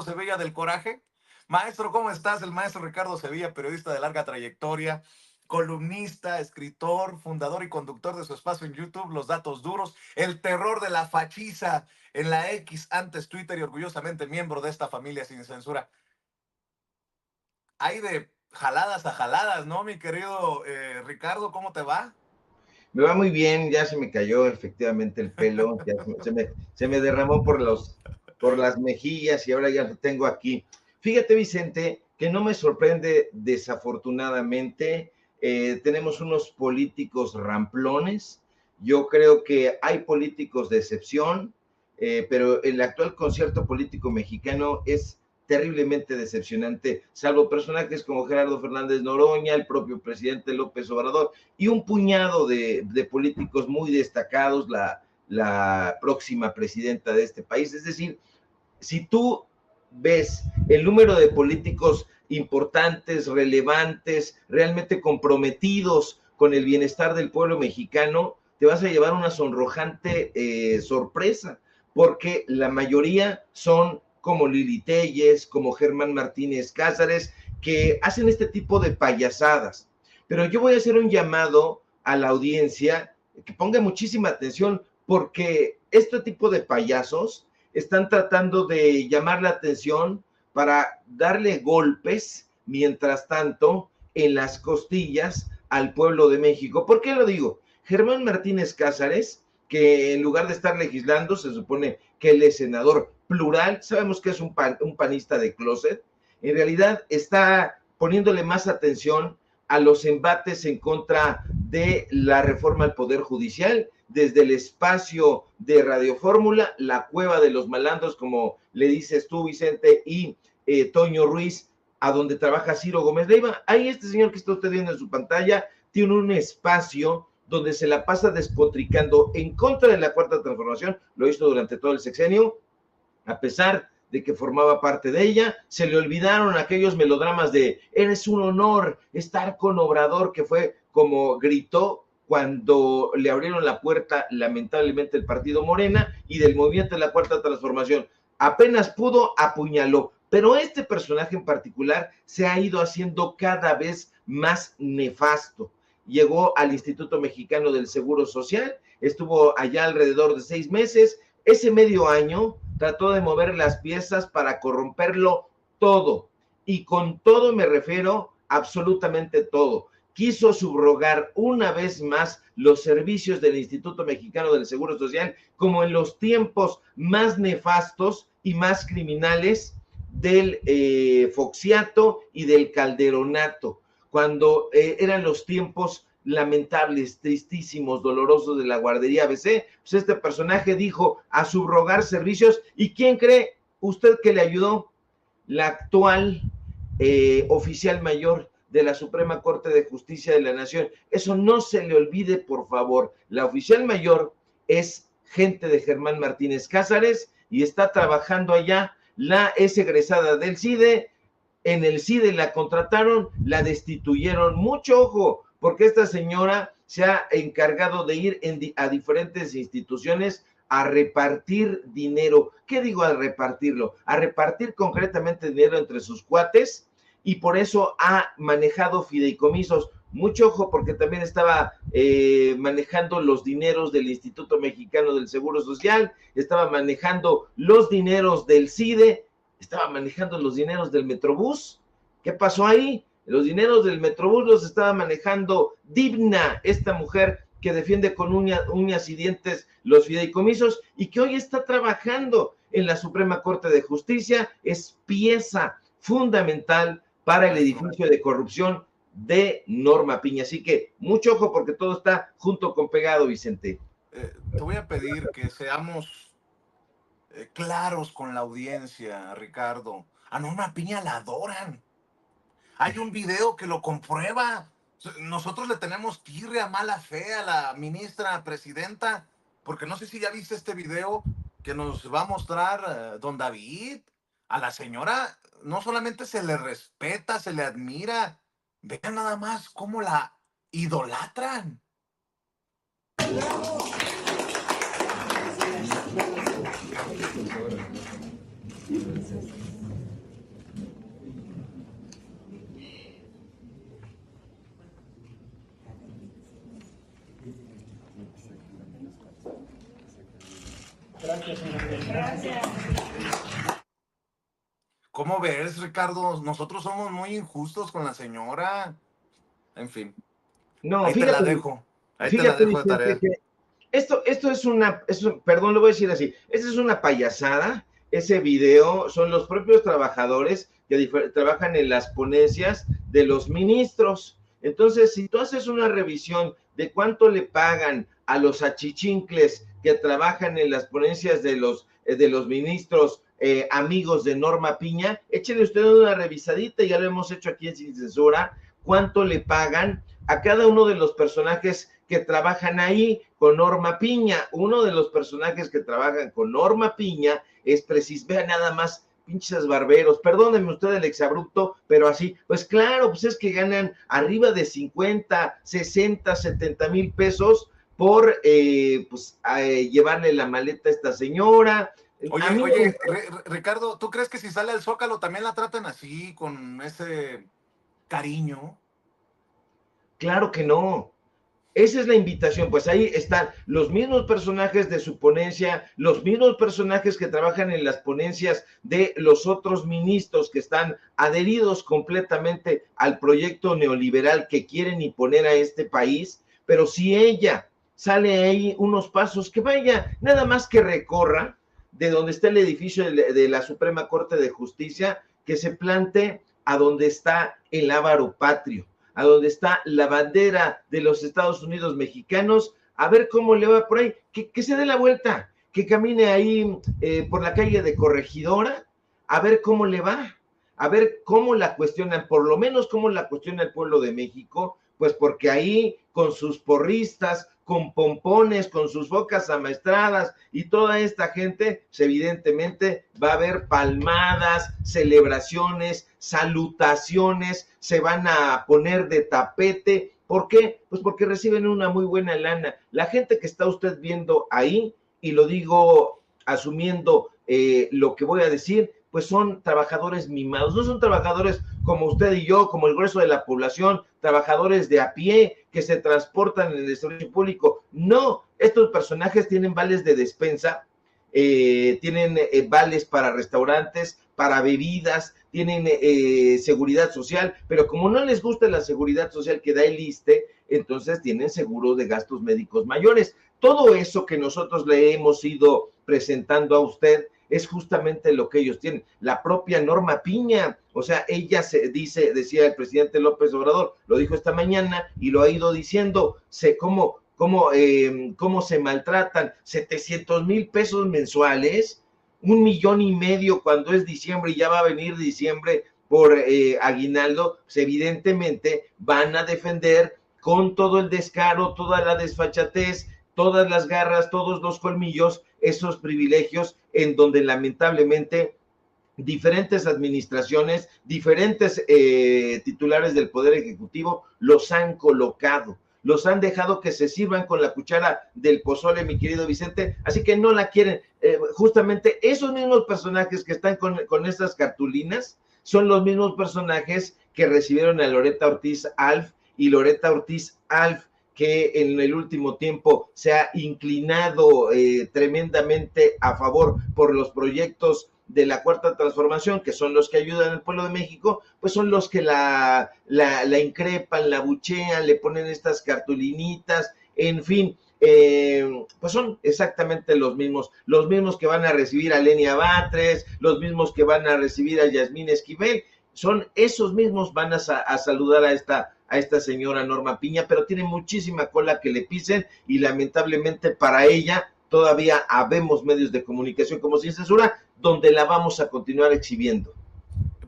Sevilla del Coraje. Maestro, ¿cómo estás? El maestro Ricardo Sevilla, periodista de larga trayectoria, columnista, escritor, fundador y conductor de su espacio en YouTube, Los Datos Duros, el terror de la fachiza en la X, antes Twitter, y orgullosamente miembro de esta familia sin censura. Hay de jaladas a jaladas, ¿no, mi querido Ricardo? ¿Cómo te va? Me va muy bien, ya se me cayó efectivamente el pelo, ya se me derramó por las mejillas y ahora ya lo tengo aquí. Fíjate, Vicente, que no me sorprende desafortunadamente. Tenemos unos políticos ramplones. Yo creo que hay políticos de excepción, pero el actual concierto político mexicano es terriblemente decepcionante, salvo personajes como Gerardo Fernández Noroña, el propio presidente López Obrador y un puñado de políticos muy destacados, la próxima presidenta de este país. Es decir, si tú ves el número de políticos importantes, relevantes, realmente comprometidos con el bienestar del pueblo mexicano, te vas a llevar una sonrojante sorpresa, porque la mayoría son como Lili Telles, como Germán Martínez Cázares, que hacen este tipo de payasadas. Pero yo voy a hacer un llamado a la audiencia que ponga muchísima atención, porque este tipo de payasos están tratando de llamar la atención para darle golpes, mientras tanto, en las costillas al pueblo de México. ¿Por qué lo digo? Germán Martínez Cázares, que en lugar de estar legislando, se supone que él es senador plural, sabemos que es un panista de closet, en realidad está poniéndole más atención a los embates en contra de la reforma al Poder Judicial, desde el espacio de Radio Fórmula, la cueva de los malandros, como le dices tú, Vicente, y Toño Ruiz, a donde trabaja Ciro Gómez Leiva. Ahí este señor que está usted viendo en su pantalla tiene un espacio donde se la pasa despotricando en contra de la Cuarta Transformación, lo hizo durante todo el sexenio, a pesar de que formaba parte de ella. Se le olvidaron aquellos melodramas de eres un honor estar con Obrador, que fue como gritó cuando le abrieron la puerta, lamentablemente, el partido Morena y del movimiento de la Cuarta Transformación. Apenas pudo, apuñaló. Pero este personaje en particular se ha ido haciendo cada vez más nefasto. Llegó al Instituto Mexicano del Seguro Social, estuvo allá alrededor de 6 meses. Ese medio año trató de mover las piezas para corromperlo todo. Y con todo me refiero absolutamente todo. Quiso subrogar una vez más los servicios del Instituto Mexicano del Seguro Social, como en los tiempos más nefastos y más criminales del Foxiato y del Calderonato, cuando eran los tiempos lamentables, tristísimos, dolorosos de la guardería ABC. Pues este personaje dijo a subrogar servicios. ¿Y quién cree usted que le ayudó? La actual oficial mayor de la Suprema Corte de Justicia de la Nación. Eso no se le olvide, por favor. La oficial mayor es gente de Germán Martínez Cázares y está trabajando allá. Es egresada del CIDE. En el CIDE la contrataron, la destituyeron. Mucho ojo, porque esta señora se ha encargado de ir a diferentes instituciones a repartir dinero. ¿Qué digo a repartirlo? A repartir concretamente dinero entre sus cuates, y por eso ha manejado fideicomisos. Mucho ojo, porque también estaba manejando los dineros del Instituto Mexicano del Seguro Social, estaba manejando los dineros del CIDE, estaba manejando los dineros del Metrobús. ¿Qué pasó ahí? Los dineros del Metrobús los estaba manejando Digna, esta mujer que defiende con uñas y dientes los fideicomisos y que hoy está trabajando en la Suprema Corte de Justicia. Es pieza fundamental para el edificio de corrupción de Norma Piña. Así que mucho ojo, porque todo está junto con pegado, Vicente. Te voy a pedir que seamos claros con la audiencia, Ricardo. A Norma Piña la adoran. Hay un video que lo comprueba. Nosotros le tenemos tirria, mala fe a la ministra presidenta, porque no sé si ya viste este video que nos va a mostrar don David. A la señora no solamente se le respeta, se le admira. Vean nada más cómo la idolatran. Gracias, señor. Gracias. ¿Cómo ves, Ricardo? Nosotros somos muy injustos con la señora. En fin, No, ahí te la fíjate, dejo. Ahí te la fíjate, dejo de Vicente, tarea. que esto es perdón, lo voy a decir así, esto es una payasada. Ese video son los propios trabajadores que trabajan en las ponencias de los ministros. Entonces, si tú haces una revisión de cuánto le pagan a los achichincles que trabajan en las ponencias de los ministros amigos de Norma Piña, échale usted una revisadita, ya lo hemos hecho aquí en Sin Censura, cuánto le pagan a cada uno de los personajes que trabajan ahí con Norma Piña. Uno de los personajes que trabajan con Norma Piña es precisamente, vean nada más, pinches barberos, perdónenme usted el exabrupto, pero así, pues claro, pues es que ganan arriba de 50, 60, 70 mil pesos por llevarle la maleta a esta señora. A mí Oye, Ricardo, ¿tú crees que si sale al Zócalo también la tratan así, con ese cariño? claro que no. Esa es la invitación, pues ahí están los mismos personajes de su ponencia, los mismos personajes que trabajan en las ponencias de los otros ministros que están adheridos completamente al proyecto neoliberal que quieren imponer a este país, pero si ella sale ahí unos pasos, que vaya, nada más que recorra de donde está el edificio de la Suprema Corte de Justicia, que se plante a donde está el Ávaro Patrio, a donde está la bandera de los Estados Unidos mexicanos, a ver cómo le va por ahí, que se dé la vuelta, que camine ahí por la calle de Corregidora, a ver cómo le va, a ver cómo la cuestionan, por lo menos cómo la cuestiona el pueblo de México, pues porque ahí con sus porristas, con pompones, con sus bocas amaestradas y toda esta gente, pues evidentemente va a haber palmadas, celebraciones, salutaciones, se van a poner de tapete. ¿Por qué? Pues porque reciben una muy buena lana. La gente que está usted viendo ahí, y lo digo asumiendo lo que voy a decir, pues son trabajadores mimados, no son trabajadores como usted y yo, como el grueso de la población, trabajadores de a pie que se transportan en el servicio público. No, estos personajes tienen vales de despensa, tienen vales para restaurantes, para bebidas, tienen seguridad social, pero como no les gusta la seguridad social que da el ISSSTE, entonces tienen seguros de gastos médicos mayores. Todo eso que nosotros le hemos ido presentando a usted es justamente lo que ellos tienen. La propia Norma Piña, o sea, ella decía el presidente López Obrador, lo dijo esta mañana y lo ha ido diciendo, cómo se maltratan, 700,000 pesos mensuales, 1,500,000 cuando es diciembre y ya va a venir diciembre por aguinaldo, pues evidentemente van a defender con todo el descaro, toda la desfachatez, todas las garras, todos los colmillos, esos privilegios en donde lamentablemente diferentes administraciones, diferentes titulares del Poder Ejecutivo los han colocado, los han dejado que se sirvan con la cuchara del pozole, mi querido Vicente, así que no la quieren. Justamente esos mismos personajes que están con estas cartulinas son los mismos personajes que recibieron a Loretta Ortiz Alf, y Loretta Ortiz Alf, que en el último tiempo se ha inclinado tremendamente a favor por los proyectos de la Cuarta Transformación, que son los que ayudan al pueblo de México, pues son los que la increpan, la buchean, le ponen estas cartulinitas, en fin, pues son exactamente los mismos que van a recibir a Lenia Batres, los mismos que van a recibir a Yasmín Esquivel, son esos mismos van a saludar a esta señora Norma Piña, pero tiene muchísima cola que le pisen y lamentablemente para ella todavía habemos medios de comunicación como Sin Censura, donde la vamos a continuar exhibiendo.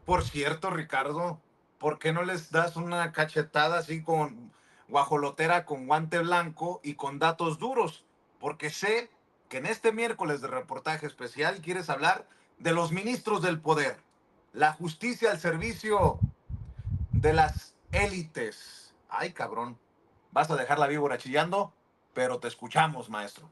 Por cierto, Ricardo, ¿por qué no les das una cachetada así con guajolotera, con guante blanco y con datos duros? Porque sé que en este miércoles de reportaje especial quieres hablar de los ministros del poder, la justicia al servicio de las élites. Ay, cabrón, vas a dejar la víbora chillando, pero te escuchamos, maestro.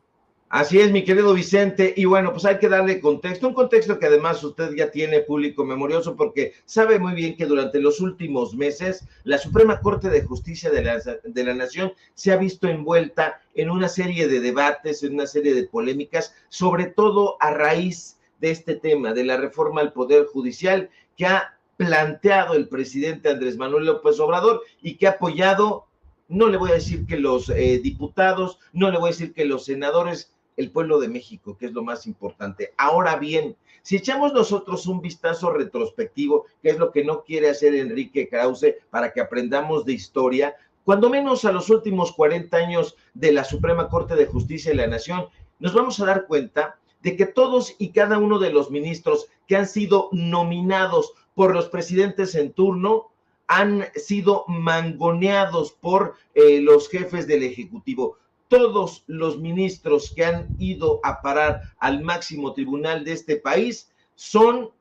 Así es, mi querido Vicente, y bueno, pues hay que darle contexto, un contexto que además usted ya tiene público memorioso porque sabe muy bien que durante los últimos meses la Suprema Corte de Justicia de la Nación se ha visto envuelta en una serie de debates, en una serie de polémicas, sobre todo a raíz de este tema, de la reforma al Poder Judicial que ha planteado el presidente Andrés Manuel López Obrador y que ha apoyado, no le voy a decir que los diputados, no le voy a decir que los senadores, el pueblo de México, que es lo más importante. Ahora bien, si echamos nosotros un vistazo retrospectivo, que es lo que no quiere hacer Enrique Krause para que aprendamos de historia, cuando menos a los últimos 40 años de la Suprema Corte de Justicia de la Nación, nos vamos a dar cuenta de que todos y cada uno de los ministros que han sido nominados por los presidentes en turno han sido mangoneados por los jefes del Ejecutivo. Todos los ministros que han ido a parar al máximo tribunal de este país son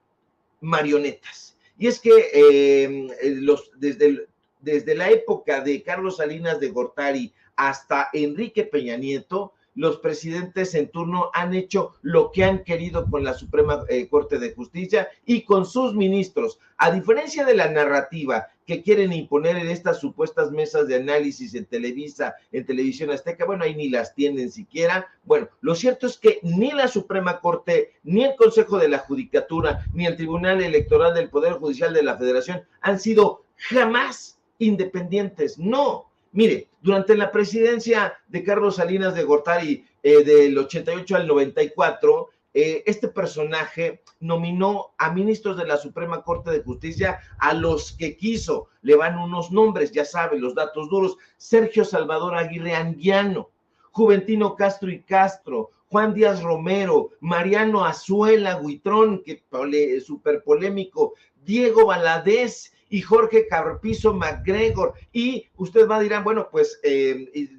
marionetas. Y es que desde la época de Carlos Salinas de Gortari hasta Enrique Peña Nieto, los presidentes en turno han hecho lo que han querido con la Suprema Corte de Justicia y con sus ministros. A diferencia de la narrativa que quieren imponer en estas supuestas mesas de análisis en Televisa, en Televisión Azteca, bueno, ahí ni las tienen siquiera. Bueno, lo cierto es que ni la Suprema Corte, ni el Consejo de la Judicatura, ni el Tribunal Electoral del Poder Judicial de la Federación han sido jamás independientes. No. Mire, durante la presidencia de Carlos Salinas de Gortari del 88 al 94, este personaje nominó a ministros de la Suprema Corte de Justicia a los que quiso. Le van unos nombres, ya saben, los datos duros: Sergio Salvador Aguirre Anguiano, Juventino Castro y Castro, Juan Díaz Romero, Mariano Azuela Huitrón, que súper polémico, Diego Valadez y Jorge Carpizo MacGregor. Y usted va a decir, bueno, pues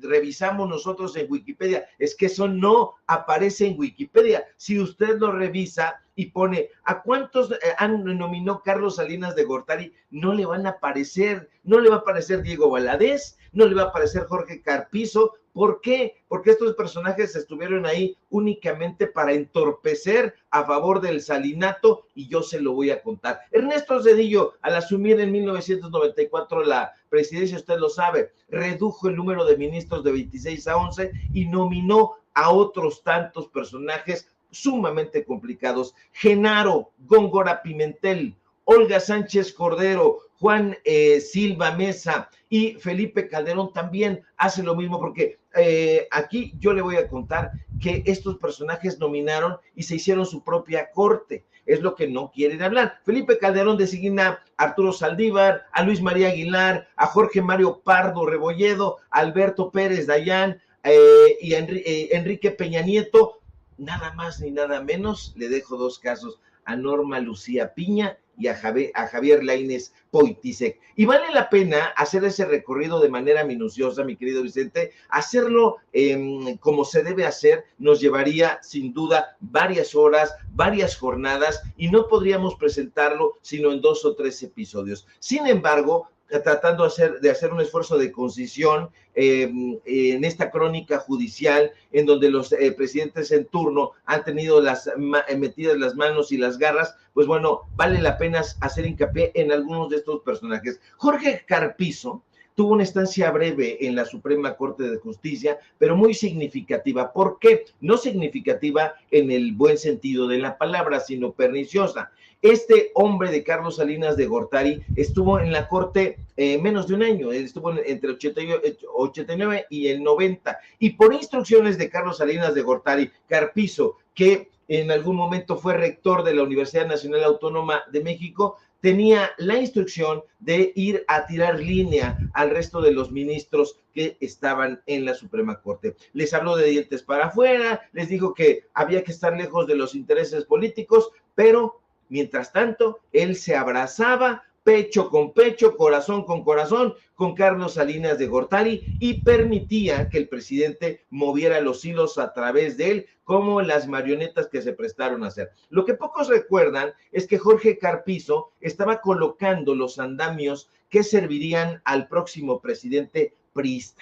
revisamos nosotros en Wikipedia. Es que eso no aparece en Wikipedia. Si usted lo revisa y pone a cuántos nominó Carlos Salinas de Gortari, no le van a aparecer, no le va a aparecer Diego Valadez, no le va a aparecer Jorge Carpizo. ¿Por qué? Porque estos personajes estuvieron ahí únicamente para entorpecer a favor del salinato, y yo se lo voy a contar. Ernesto Zedillo, al asumir en 1994 la presidencia, usted lo sabe, redujo el número de ministros de 26 a 11 y nominó a otros tantos personajes sumamente complicados: Genaro Góngora Pimentel, Olga Sánchez Cordero, Juan Silva Mesa y Felipe Calderón también hace lo mismo, porque aquí yo le voy a contar que estos personajes nominaron y se hicieron su propia corte. Es lo que no quieren hablar. Felipe Calderón designa a Arturo Saldívar, a Luis María Aguilar, a Jorge Mario Pardo Rebolledo, a Alberto Pérez Dayán y a Enrique Peña Nieto. Nada más ni nada menos, le dejo dos casos: a Norma Lucía Piña y a Javier Lainez Poitisek. Y vale la pena hacer ese recorrido de manera minuciosa, mi querido Vicente. Hacerlo como se debe hacer nos llevaría sin duda varias horas, varias jornadas, y no podríamos presentarlo sino en 2 o 3 episodios. Sin embargo, tratando de hacer un esfuerzo de concisión en esta crónica judicial, en donde los presidentes en turno han tenido metidas las manos y las garras, pues bueno, vale la pena hacer hincapié en algunos de estos personajes. Jorge Carpizo tuvo una estancia breve en la Suprema Corte de Justicia, pero muy significativa. ¿Por qué? No significativa en el buen sentido de la palabra, sino perniciosa. Este hombre de Carlos Salinas de Gortari estuvo en la Corte menos de un año, estuvo entre 89 y el 90, y por instrucciones de Carlos Salinas de Gortari, Carpizo, que en algún momento fue rector de la Universidad Nacional Autónoma de México, tenía la instrucción de ir a tirar línea al resto de los ministros que estaban en la Suprema Corte. Les habló de dientes para afuera, les dijo que había que estar lejos de los intereses políticos, pero mientras tanto, él se abrazaba pecho con pecho, corazón con Carlos Salinas de Gortari, y permitía que el presidente moviera los hilos a través de él, como las marionetas que se prestaron a hacer. Lo que pocos recuerdan es que Jorge Carpizo estaba colocando los andamios que servirían al próximo presidente priista.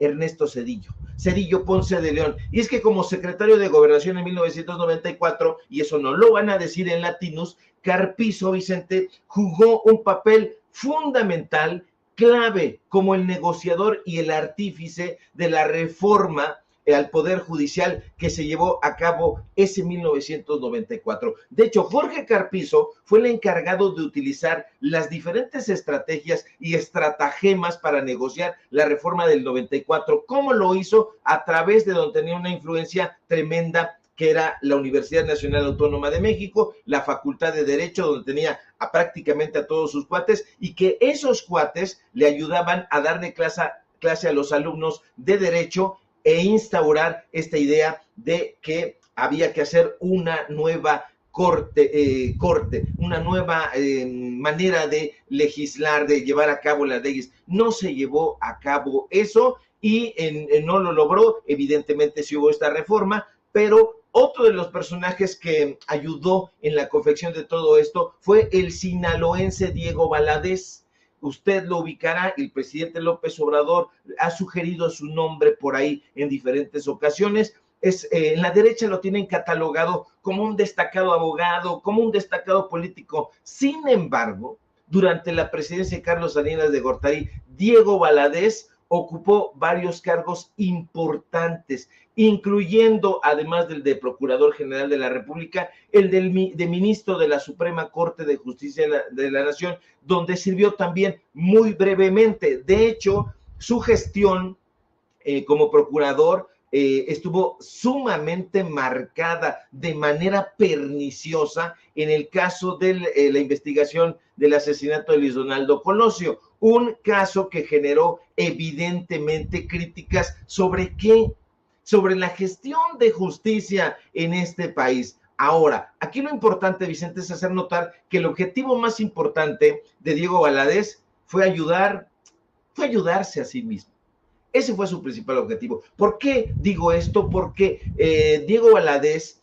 Ernesto Zedillo Ponce de León. Y es que como secretario de Gobernación en 1994, y eso no lo van a decir en Latinus, Carpizo, Vicente, jugó un papel fundamental, clave, como el negociador y el artífice de la reforma al Poder Judicial que se llevó a cabo ese 1994. De hecho, Jorge Carpizo fue el encargado de utilizar las diferentes estrategias y estratagemas para negociar la reforma del 94. ¿Cómo lo hizo? A través de donde tenía una influencia tremenda, que era la Universidad Nacional Autónoma de México, la Facultad de Derecho, donde tenía prácticamente a todos sus cuates, y que esos cuates le ayudaban a darle clase a los alumnos de Derecho e instaurar esta idea de que había que hacer una nueva corte, una nueva manera de legislar, de llevar a cabo las leyes. No se llevó a cabo eso y no lo logró. Evidentemente sí hubo esta reforma, pero otro de los personajes que ayudó en la confección de todo esto fue el sinaloense Diego Valadez. Usted lo ubicará, el presidente López Obrador ha sugerido su nombre por ahí en diferentes ocasiones. En la derecha lo tienen catalogado como un destacado abogado, como un destacado político. Sin embargo, durante la presidencia de Carlos Salinas de Gortari, Diego Valadez ocupó varios cargos importantes, incluyendo, además del de Procurador General de la República, el de ministro de la Suprema Corte de Justicia de la Nación, donde sirvió también muy brevemente. De hecho, su gestión como procurador estuvo sumamente marcada de manera perniciosa en el caso de la investigación del asesinato de Luis Donaldo Colosio, un caso que generó evidentemente críticas sobre qué, sobre la gestión de justicia en este país. Ahora, aquí lo importante, Vicente, es hacer notar que el objetivo más importante de Diego Valadez fue ayudarse a sí mismo. Ese fue su principal objetivo. ¿Por qué digo esto? Porque Diego Valadez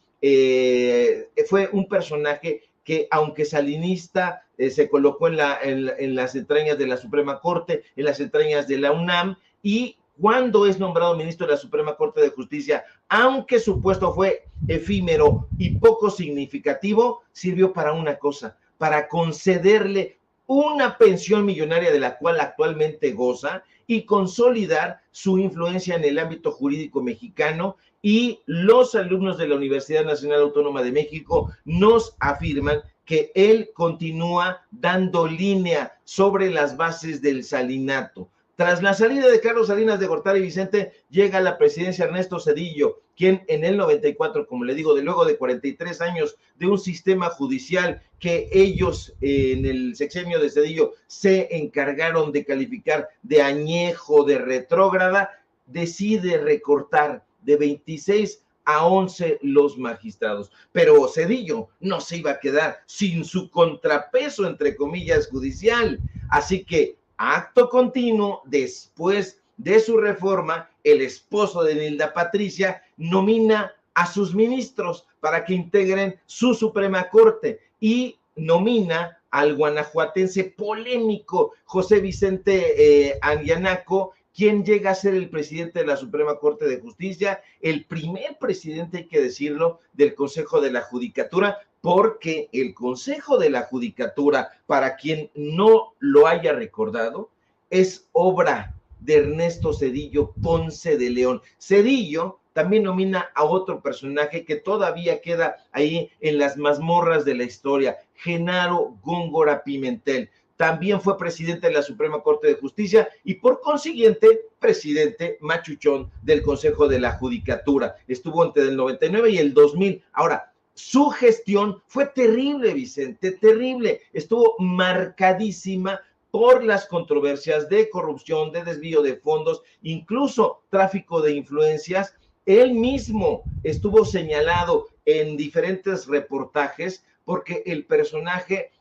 fue un personaje que, aunque salinista, se colocó en las entrañas de la Suprema Corte, en las entrañas de la UNAM, y cuando es nombrado ministro de la Suprema Corte de Justicia, aunque su puesto fue efímero y poco significativo, sirvió para una cosa, para concederle una pensión millonaria de la cual actualmente goza y consolidar su influencia en el ámbito jurídico mexicano. Y los alumnos de la Universidad Nacional Autónoma de México nos afirman que él continúa dando línea sobre las bases del salinato. Tras la salida de Carlos Salinas de Gortari, Vicente, llega a la presidencia Ernesto Zedillo, quien en el 94, como le digo, de luego de 43 años de un sistema judicial que ellos en el sexenio de Zedillo se encargaron de calificar de añejo, de retrógrada, decide recortar de 26 a 11 los magistrados. Pero Zedillo no se iba a quedar sin su contrapeso, entre comillas, judicial. Así que, acto continuo, después de su reforma, el esposo de Nilda Patricia nomina a sus ministros para que integren su Suprema Corte y nomina al guanajuatense polémico José Vicente Anguianaco, quien llega a ser el presidente de la Suprema Corte de Justicia, el primer presidente, hay que decirlo, del Consejo de la Judicatura, porque el Consejo de la Judicatura, para quien no lo haya recordado, es obra de Ernesto Zedillo Ponce de León. Zedillo también nomina a otro personaje que todavía queda ahí en las mazmorras de la historia, Genaro Góngora Pimentel. También fue presidente de la Suprema Corte de Justicia y por consiguiente presidente machuchón del Consejo de la Judicatura. Estuvo entre el 99 y el 2000. Ahora, su gestión fue terrible, Vicente, terrible. Estuvo marcadísima por las controversias de corrupción, de desvío de fondos, incluso tráfico de influencias. Él mismo estuvo señalado en diferentes reportajes porque el personaje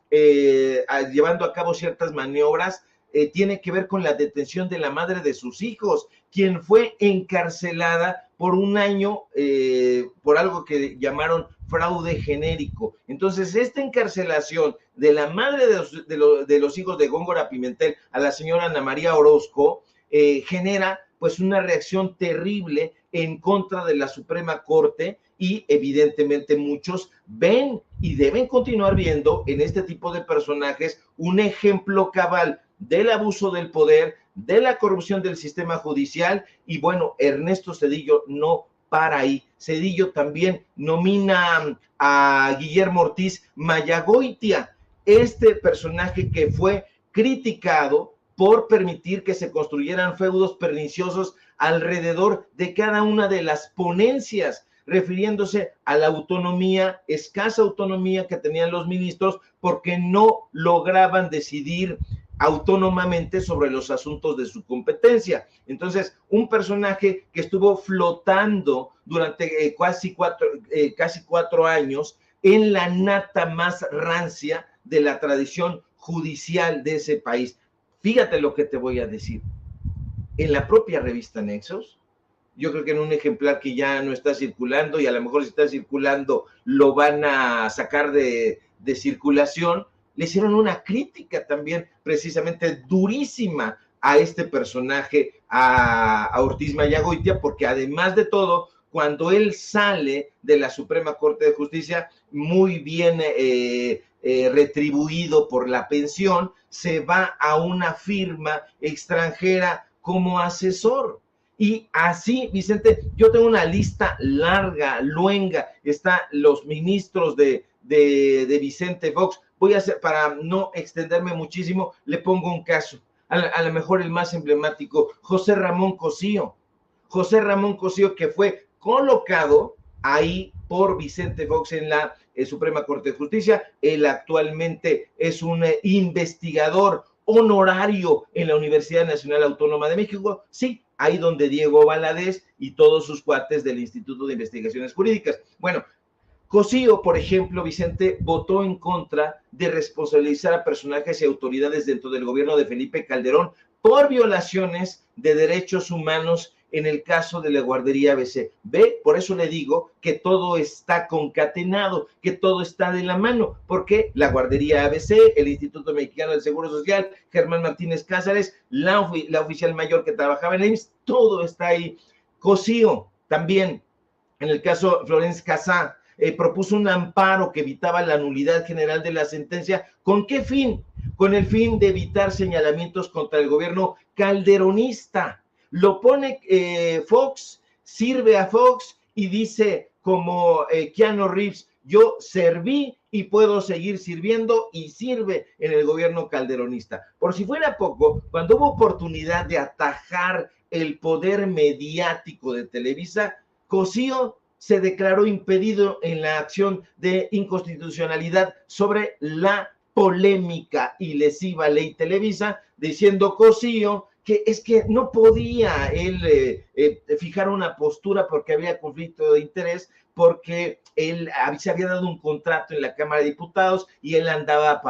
llevando a cabo ciertas maniobras tiene que ver con la detención de la madre de sus hijos, quien fue encarcelada por un año por algo que llamaron fraude genérico. Entonces, esta encarcelación de la madre de los hijos de Góngora Pimentel a la señora Ana María Orozco genera pues una reacción terrible en contra de la Suprema Corte, y evidentemente muchos ven y deben continuar viendo en este tipo de personajes un ejemplo cabal del abuso del poder, de la corrupción del sistema judicial. Y bueno, Ernesto Zedillo no para ahí. Zedillo también nomina a Guillermo Ortiz Mayagoitia, este personaje que fue criticado por permitir que se construyeran feudos perniciosos alrededor de cada una de las ponencias, refiriéndose a la autonomía, escasa autonomía que tenían los ministros, porque no lograban decidir autónomamente sobre los asuntos de su competencia. Entonces, un personaje que estuvo flotando durante casi cuatro años en la nata más rancia de la tradición judicial de ese país. Fíjate lo que te voy a decir. En la propia revista Nexos, yo creo que en un ejemplar que ya no está circulando, y a lo mejor si está circulando lo van a sacar de circulación, le hicieron una crítica también precisamente durísima a este personaje, a Ortiz Mayagoitia, porque además de todo, cuando él sale de la Suprema Corte de Justicia, muy bien retribuido por la pensión, se va a una firma extranjera como asesor. Y así, Vicente, yo tengo una lista larga, luenga, están los ministros de Vicente Fox. Voy a hacer, para no extenderme muchísimo, le pongo un caso, a lo mejor el más emblemático, José Ramón Cosío. José Ramón Cosío, que fue colocado ahí por Vicente Fox en la Suprema Corte de Justicia. Él actualmente es un investigador honorario en la Universidad Nacional Autónoma de México, sí, ahí donde Diego Valadez y todos sus cuates del Instituto de Investigaciones Jurídicas. Bueno, Cosío, por ejemplo, Vicente, votó en contra de responsabilizar a personajes y autoridades dentro del gobierno de Felipe Calderón por violaciones de derechos humanos en el caso de la guardería ABC. Ve, por eso le digo que todo está concatenado, que todo está de la mano, porque la guardería ABC, el Instituto Mexicano del Seguro Social, Germán Martínez Cázares, la oficial mayor que trabajaba en el IMSS, todo está ahí. Cosío también, en el caso Florence Casá, propuso un amparo que evitaba la nulidad general de la sentencia. ¿Con qué fin? Con el fin de evitar señalamientos contra el gobierno calderonista. Lo pone Fox, sirve a Fox y dice como Keanu Reeves, yo serví y puedo seguir sirviendo, y sirve en el gobierno calderonista. Por si fuera poco, cuando hubo oportunidad de atajar el poder mediático de Televisa, Cosío se declaró impedido en la acción de inconstitucionalidad sobre la polémica y lesiva ley Televisa, diciendo Cosío que es que no podía él fijar una postura porque había conflicto de interés, porque él se había dado un contrato en la Cámara de Diputados y él andaba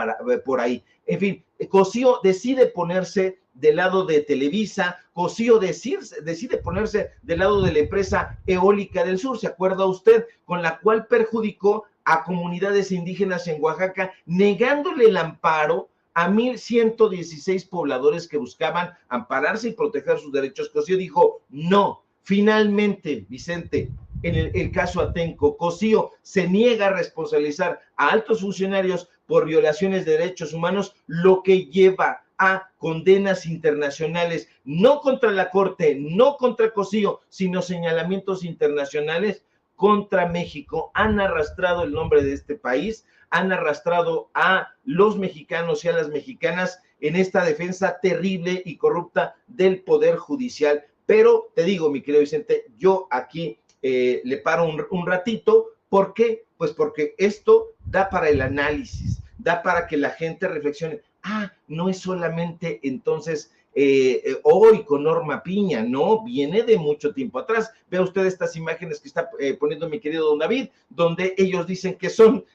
por ahí. En fin, Cosío decide ponerse del lado de Televisa. Cosío decide ponerse del lado de la empresa Eólica del Sur, ¿se acuerda usted? Con la cual perjudicó a comunidades indígenas en Oaxaca, negándole el amparo a 1,116 pobladores que buscaban ampararse y proteger sus derechos. Cosío dijo, no. Finalmente, Vicente, en el caso Atenco, Cosío se niega a responsabilizar a altos funcionarios por violaciones de derechos humanos, lo que lleva a condenas internacionales, no contra la Corte, no contra Cosío, sino señalamientos internacionales contra México. Han arrastrado el nombre de este país, han arrastrado a los mexicanos y a las mexicanas en esta defensa terrible y corrupta del Poder Judicial. Pero te digo, mi querido Vicente, yo aquí le paro un ratito. ¿Por qué? Pues porque esto da para el análisis, da para que la gente reflexione. No es solamente entonces hoy con Norma Piña, no, viene de mucho tiempo atrás. Vea usted estas imágenes que está poniendo mi querido don David, donde ellos dicen que son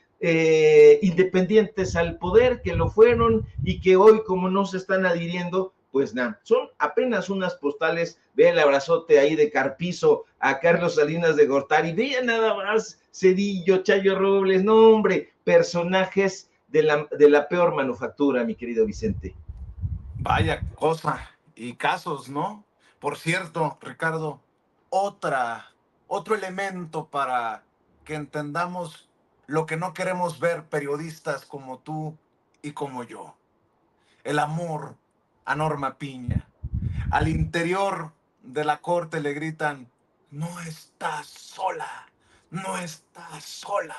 independientes al poder, que lo fueron, y que hoy, como no se están adhiriendo, pues nada, son apenas unas postales. Ve el abrazote ahí de Carpizo a Carlos Salinas de Gortari, vean nada más, Zedillo, Chayo Robles, no hombre, personajes de la peor manufactura, mi querido Vicente. Vaya cosa, y casos, ¿no? Por cierto, Ricardo, otro elemento para que entendamos lo que no queremos ver periodistas como tú y como yo. El amor a Norma Piña. Al interior de la corte le gritan, no estás sola, no estás sola.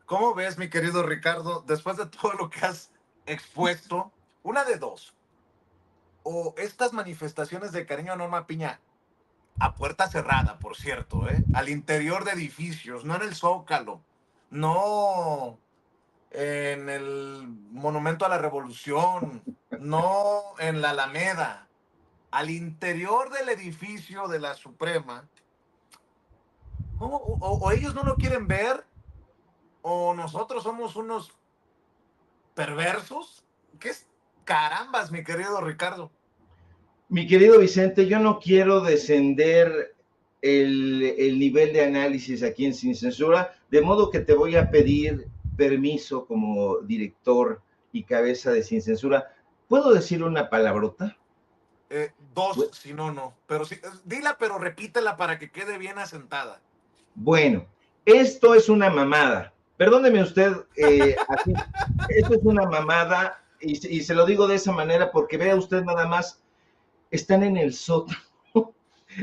¿Cómo ves, mi querido Ricardo, después de todo lo que has expuesto, una de dos, o estas manifestaciones de cariño a Norma Piña a puerta cerrada, por cierto, ¿eh? Al interior de edificios, no en el Zócalo, no en el Monumento a la Revolución, no en la Alameda, al interior del edificio de la Suprema. O ellos no lo quieren ver, o nosotros somos unos perversos. ¿Qué es carambas, mi querido Ricardo? Mi querido Vicente, yo no quiero descender el nivel de análisis aquí en Sin Censura, de modo que te voy a pedir permiso como director y cabeza de Sin Censura. ¿Puedo decir una palabrota? Dos, si no, no. Pero sí, dila, pero repítela para que quede bien asentada. Bueno, esto es una mamada. Perdóneme usted, así, esto es una mamada y se lo digo de esa manera porque vea usted nada más, están en el sótano.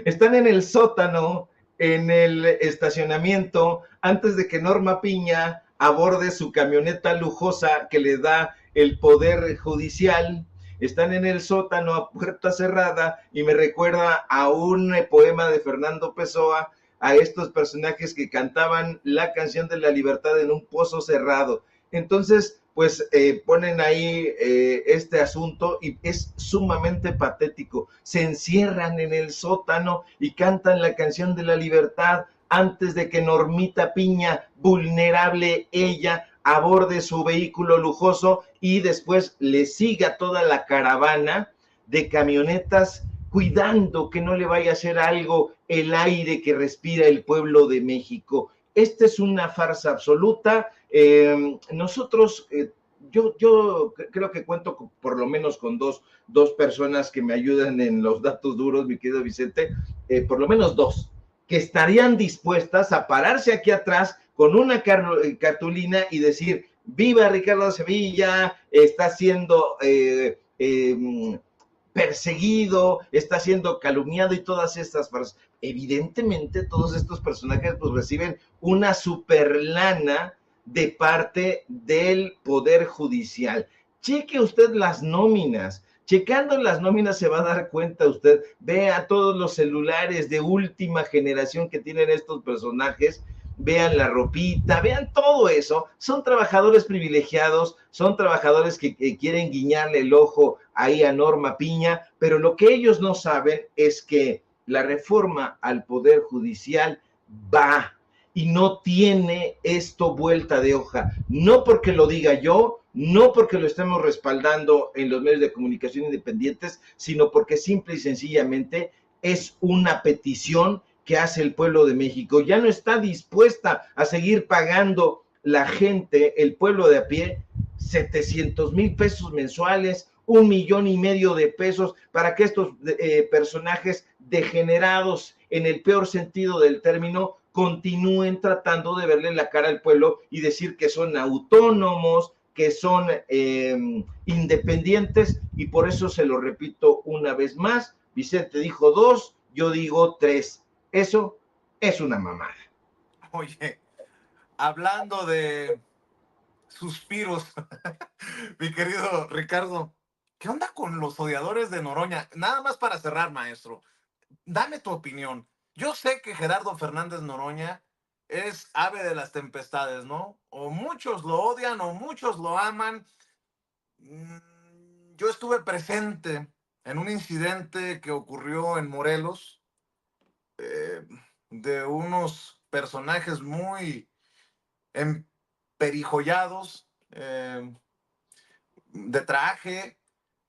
Están en el sótano, en el estacionamiento, antes de que Norma Piña aborde su camioneta lujosa que le da el poder judicial. Están en el sótano a puerta cerrada y me recuerda a un poema de Fernando Pessoa, a estos personajes que cantaban la canción de la libertad en un pozo cerrado. Entonces, pues ponen ahí este asunto y es sumamente patético. Se encierran en el sótano y cantan la canción de la libertad antes de que Normita Piña, vulnerable ella, aborde su vehículo lujoso y después le siga toda la caravana de camionetas cuidando que no le vaya a hacer algo el aire que respira el pueblo de México. Esta es una farsa absoluta. Nosotros, yo creo que cuento por lo menos con dos personas que me ayudan en los datos duros, mi querido Vicente, por lo menos dos, que estarían dispuestas a pararse aquí atrás con una cartulina y decir, viva Ricardo Sevilla, está siendo perseguido, está siendo calumniado y todas estas cosas. Evidentemente todos estos personajes pues reciben una super lana de parte del Poder Judicial. Cheque usted las nóminas. Checando las nóminas se va a dar cuenta usted, vea todos los celulares de última generación que tienen estos personajes, vean la ropita, vean todo eso. Son trabajadores privilegiados, son trabajadores que quieren guiñarle el ojo ahí a Norma Piña, pero lo que ellos no saben es que la reforma al Poder Judicial va y no tiene esto vuelta de hoja, no porque lo diga yo, no porque lo estemos respaldando en los medios de comunicación independientes, sino porque simple y sencillamente es una petición que hace el pueblo de México. Ya no está dispuesta a seguir pagando la gente, el pueblo de a pie, 700,000 pesos mensuales, 1,5 millones de pesos para que estos personajes degenerados en el peor sentido del término continúen tratando de verle la cara al pueblo y decir que son autónomos, que son independientes, y por eso se lo repito una vez más, Vicente dijo 2, yo digo 3. Eso es una mamada. Oye, hablando de suspiros, mi querido Ricardo, ¿qué onda con los odiadores de Noroña? Nada más para cerrar, maestro, dame tu opinión. Yo sé que Gerardo Fernández Noroña es ave de las tempestades, ¿no? O muchos lo odian o muchos lo aman. Yo estuve presente en un incidente que ocurrió en Morelos, de unos personajes muy emperijollados, de traje,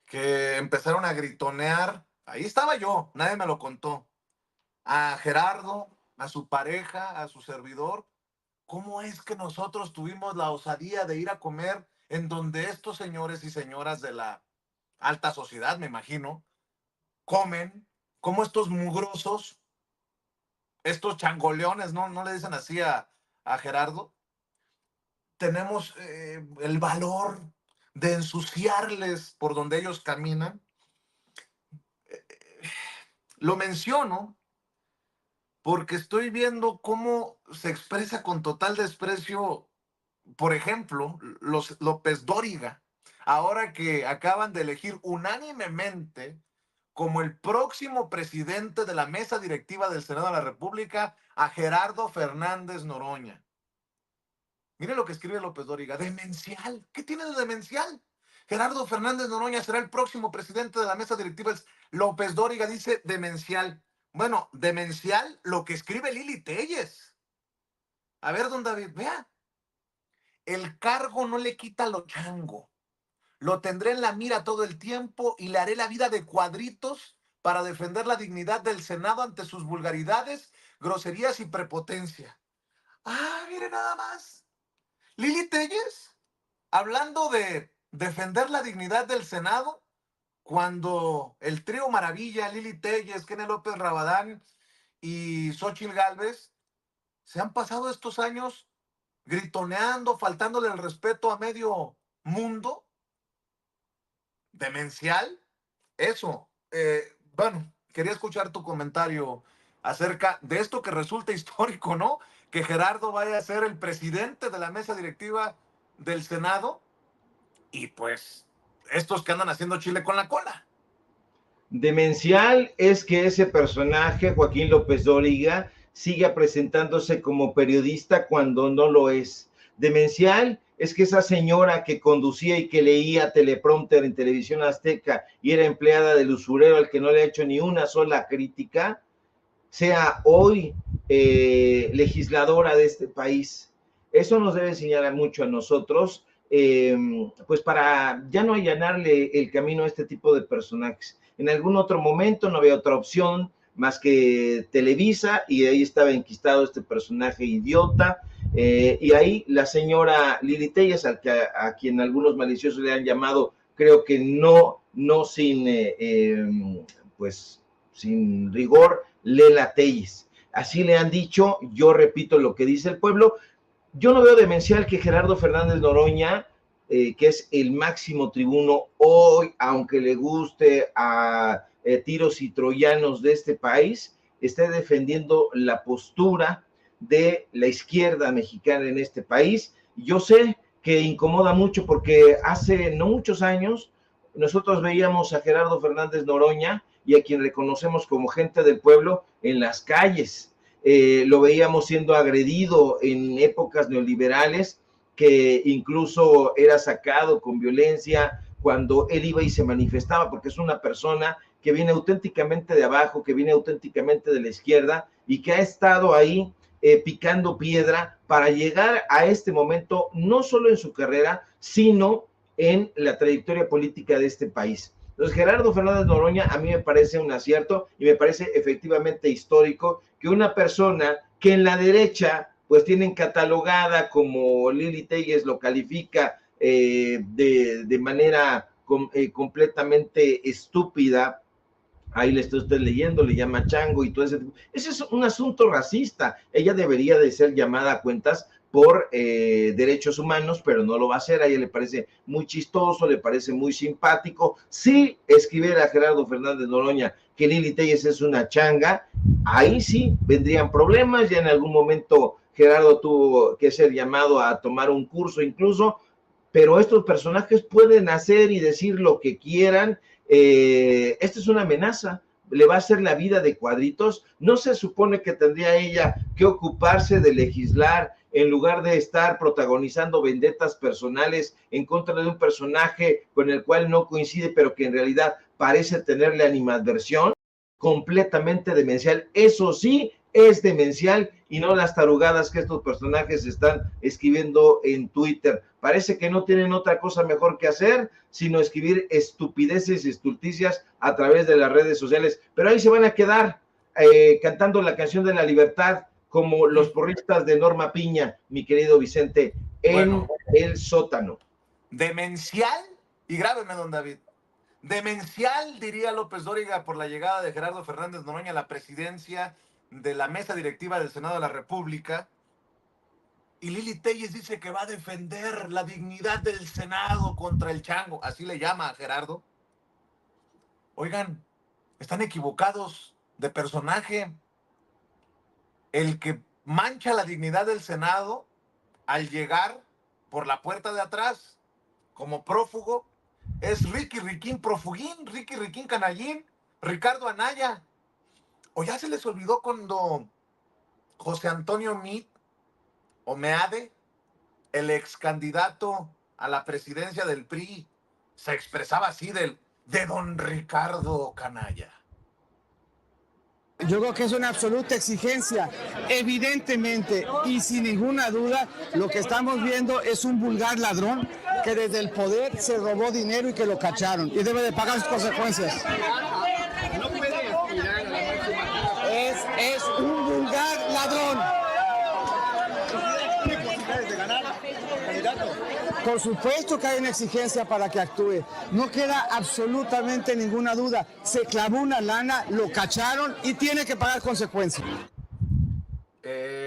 que empezaron a gritonear. Ahí estaba yo, nadie me lo contó. A Gerardo, a su pareja, a su servidor. ¿Cómo es que nosotros tuvimos la osadía de ir a comer en donde estos señores y señoras de la alta sociedad, me imagino, comen? ¿Cómo estos mugrosos, estos changoleones, no le dicen así a Gerardo? Tenemos el valor de ensuciarles por donde ellos caminan. Lo menciono porque estoy viendo cómo se expresa con total desprecio, por ejemplo, los López Dóriga, ahora que acaban de elegir unánimemente como el próximo presidente de la mesa directiva del Senado de la República a Gerardo Fernández Noroña. Mire lo que escribe López Dóriga, demencial. ¿Qué tiene de demencial? Gerardo Fernández Noroña será el próximo presidente de la mesa directiva. López Dóriga dice demencial. Bueno, demencial lo que escribe Lili Telles. A ver, don David, vea. El cargo no le quita lo chango. Lo tendré en la mira todo el tiempo y le haré la vida de cuadritos para defender la dignidad del Senado ante sus vulgaridades, groserías y prepotencia. Ah, mire nada más. Lili Telles, hablando de defender la dignidad del Senado, cuando el trío Maravilla, Lili Telles, Kene López Rabadán y Xóchitl Gálvez, se han pasado estos años gritoneando, faltándole el respeto a medio mundo, demencial, eso. Bueno, quería escuchar tu comentario acerca de esto que resulta histórico, ¿no? Que Gerardo vaya a ser el presidente de la mesa directiva del Senado y pues estos que andan haciendo chile con la cola. Demencial es que ese personaje, Joaquín López Dóriga, siga presentándose como periodista cuando no lo es. Demencial es que esa señora que conducía y que leía teleprompter en Televisión Azteca y era empleada del usurero al que no le ha hecho ni una sola crítica, sea hoy legisladora de este país. Eso nos debe señalar mucho a nosotros, pues para ya no allanarle el camino a este tipo de personajes. En algún otro momento no había otra opción más que Televisa y ahí estaba enquistado este personaje idiota, y ahí la señora Lili Telles, a quien algunos maliciosos le han llamado, creo que no sin, pues, sin rigor, Lela Telles. Así le han dicho, yo repito lo que dice el pueblo. Yo no veo demencial que Gerardo Fernández Noroña, que es el máximo tribuno hoy, aunque le guste a tiros y troyanos de este país, esté defendiendo la postura de la izquierda mexicana en este país. Yo sé que incomoda mucho porque hace no muchos años nosotros veíamos a Gerardo Fernández Noroña y a quien reconocemos como gente del pueblo en las calles. Lo veíamos siendo agredido en épocas neoliberales, que incluso era sacado con violencia cuando él iba y se manifestaba, porque es una persona que viene auténticamente de abajo, que viene auténticamente de la izquierda y que ha estado ahí picando piedra para llegar a este momento, no solo en su carrera, sino en la trayectoria política de este país. Entonces, Gerardo Fernández Noroña a mí me parece un acierto y me parece efectivamente histórico que una persona que en la derecha pues tienen catalogada, como Lili Telles lo califica de manera completamente estúpida, ahí le estoy usted leyendo, le llama chango y todo ese tipo. Ese es un asunto racista. Ella debería de ser llamada a cuentas por derechos humanos, pero no lo va a hacer. A ella le parece muy chistoso, le parece muy simpático. Si escribiera a Gerardo Fernández Noroña que Lili Telles es una changa, ahí sí vendrían problemas. Ya en algún momento Gerardo tuvo que ser llamado a tomar un curso incluso, pero estos personajes pueden hacer y decir lo que quieran. Esta es una amenaza, le va a hacer la vida de cuadritos. No se supone que tendría ella que ocuparse de legislar en lugar de estar protagonizando vendetas personales en contra de un personaje con el cual no coincide, pero que en realidad parece tenerle animadversión, completamente demencial. Eso sí, es demencial y no las tarugadas que estos personajes están escribiendo en Twitter. Parece que no tienen otra cosa mejor que hacer, sino escribir estupideces y estulticias a través de las redes sociales. Pero ahí se van a quedar cantando la canción de la libertad, como los porristas de Norma Piña, mi querido Vicente, en el sótano. Demencial, y grábeme, don David, demencial, diría López Dóriga, por la llegada de Gerardo Fernández Noroña a la presidencia de la mesa directiva del Senado de la República. Y Lili Téllez dice que va a defender la dignidad del Senado contra el chango. Así le llama a Gerardo. Oigan, están equivocados de personaje. El que mancha la dignidad del Senado al llegar por la puerta de atrás como prófugo es Ricky Riquín Profugín, Ricky Riquín Canallín, Ricardo Anaya. ¿O ya se les olvidó cuando José Antonio Meade, o Meade, el ex candidato a la presidencia del PRI, se expresaba así de don Ricardo Canalla? Yo creo que es una absoluta exigencia, evidentemente y sin ninguna duda, lo que estamos viendo es un vulgar ladrón que desde el poder se robó dinero y que lo cacharon y debe de pagar sus consecuencias. Es un vulgar ladrón. Por supuesto que hay una exigencia para que actúe. No queda absolutamente ninguna duda. Se clavó una lana, lo cacharon y tiene que pagar consecuencias.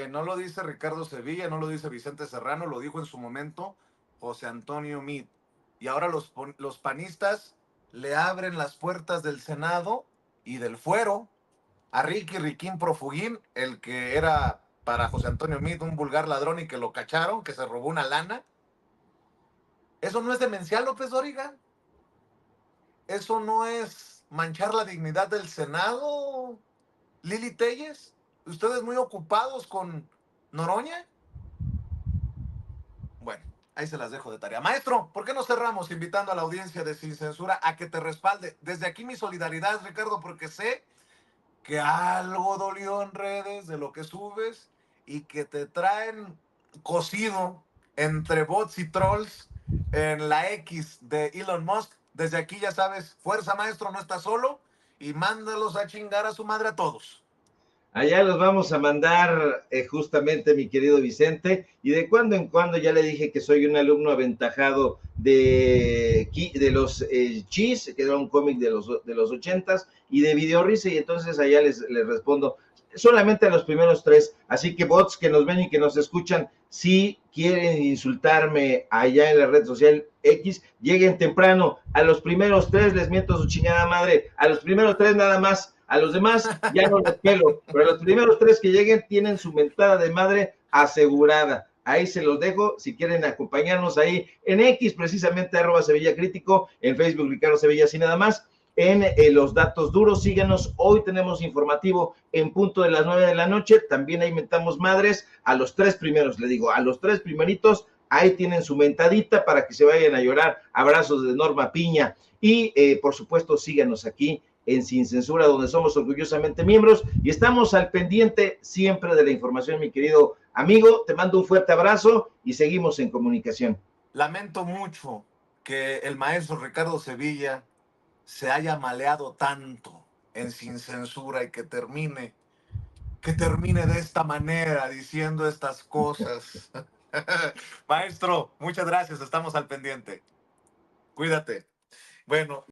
No lo dice Ricardo Sevilla, no lo dice Vicente Serrano, lo dijo en su momento José Antonio Meade. Y ahora los panistas le abren las puertas del Senado y del fuero a Ricky Riquín Profugín, el que era para José Antonio Meade un vulgar ladrón y que lo cacharon, que se robó una lana. ¿Eso no es demencial, López Dóriga? ¿Eso no es manchar la dignidad del Senado, Lili Téllez? ¿Ustedes muy ocupados con Noroña? Bueno, ahí se las dejo de tarea. Maestro, ¿por qué no cerramos invitando a la audiencia de Sin Censura a que te respalde? Desde aquí mi solidaridad, Ricardo, porque sé que algo dolió en redes de lo que subes y que te traen cocido entre bots y trolls en la X de Elon Musk. Desde aquí ya sabes, fuerza, maestro, no estás solo y mándalos a chingar a su madre a todos. Allá los vamos a mandar justamente, mi querido Vicente, y de cuando en cuando ya le dije que soy un alumno aventajado de los Chis, que era un cómic de los 80s, y de Videorrisa, y entonces allá les respondo solamente a los primeros 3, así que bots que nos ven y que nos escuchan, si quieren insultarme allá en la red social X, lleguen temprano, a los primeros 3 les miento su chingada madre, a los primeros 3 nada más. A los demás ya no les pelo, pero los primeros 3 que lleguen tienen su mentada de madre asegurada. Ahí se los dejo, si quieren acompañarnos ahí en X, precisamente @Sevilla Crítico, en Facebook Ricardo Sevilla, así nada más. En los datos duros, síganos, hoy tenemos informativo en punto de las 9 de la noche, también ahí mentamos madres, a los 3 primeros, le digo, a los 3 primeritos, ahí tienen su mentadita para que se vayan a llorar, abrazos de Norma Piña, y por supuesto síganos aquí en Sin Censura, donde somos orgullosamente miembros y estamos al pendiente siempre de la información, mi querido amigo. Te mando un fuerte abrazo y seguimos en comunicación. Lamento mucho que el maestro Ricardo Sevilla se haya maleado tanto en Sin Censura y que termine de esta manera diciendo estas cosas. Maestro, muchas gracias, estamos al pendiente. Cuídate. Bueno.